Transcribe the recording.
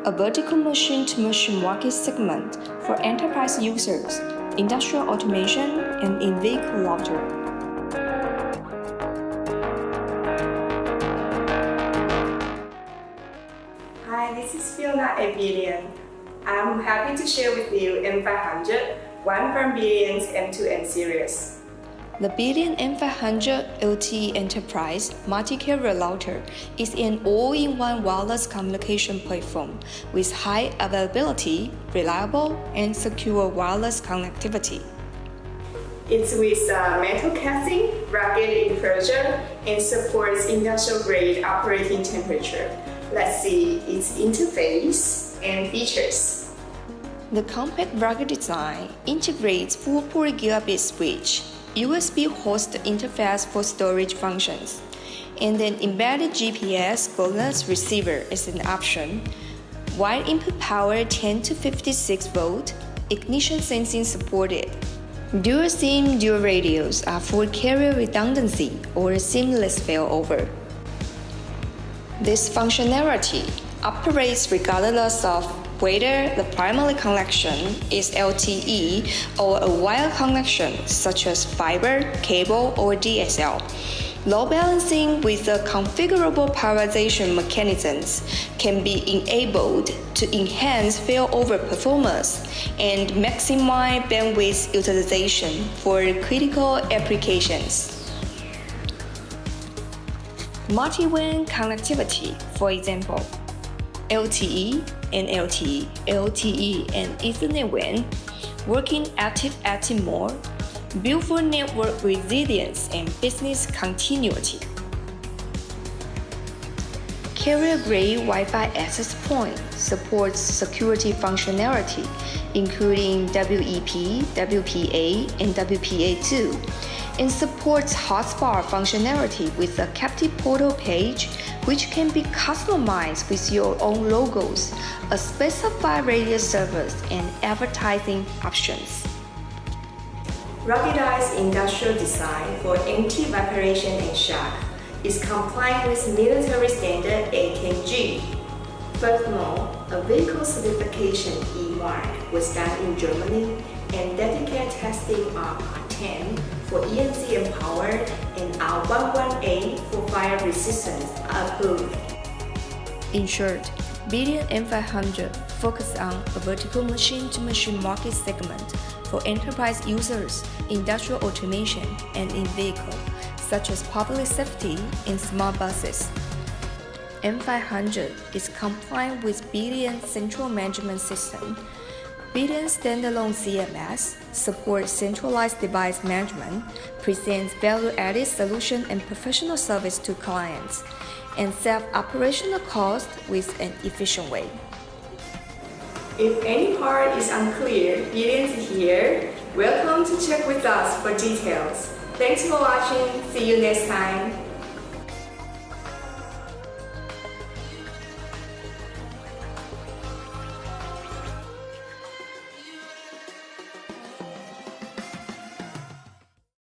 a vertical machine-to-machine market segment for enterprise users, industrial automation, and in-vehicle router. Hi, this is Fiona at Billion. I'm happy to share with you M500, one from Billion's M2M series. The Billion M500 LTE Enterprise multi-carrier router is an all-in-one wireless communication platform with high availability, reliable, and secure wireless connectivity. It's with metal casing, rugged enclosure, and supports industrial-grade operating temperature. Let's see its interface and features. The compact rugged design integrates full-port Gigabit switch, USB host interface for storage functions, and an embedded GPS GLONASS receiver is an option. Wide input power 10 to 56 volt, ignition sensing supported. Dual SIM dual radios are for carrier redundancy or seamless failover. This functionality operates regardless of whether the primary connection is LTE or a wired connection such as fiber, cable, or DSL. Load balancing with the configurable prioritization mechanisms can be enabled to enhance failover performance and maximize bandwidth utilization for critical applications. Multi-WAN connectivity, for example, LTE and LTE, LTE and Ethernet WAN, working active mode, built for network resilience and business continuity. Carrier-grade Wi-Fi access point supports security functionality, including WEP, WPA, and WPA2, and supports hotspot functionality with a captive portal page, which can be customized with your own logos, a specified radio service, and advertising options. Ruggedized industrial design for anti-vibration and shock is compliant with military standard A10G. Furthermore, a vehicle certification E-mark was done in Germany, and dedicated testing of R10 for EMC empowered and R118 for fire resistance are approved. In short, Billion M500 focuses on a vertical machine-to-machine market segment for enterprise users, industrial automation, and in-vehicle, such as public safety and smart buses. M500 is compliant with Billion's central management system. Billion's standalone CMS supports centralized device management, presents value-added solution and professional service to clients, and save operational costs with an efficient way. If any part is unclear, Billion's here. Welcome to check with us for details. Thanks for watching. See you next time.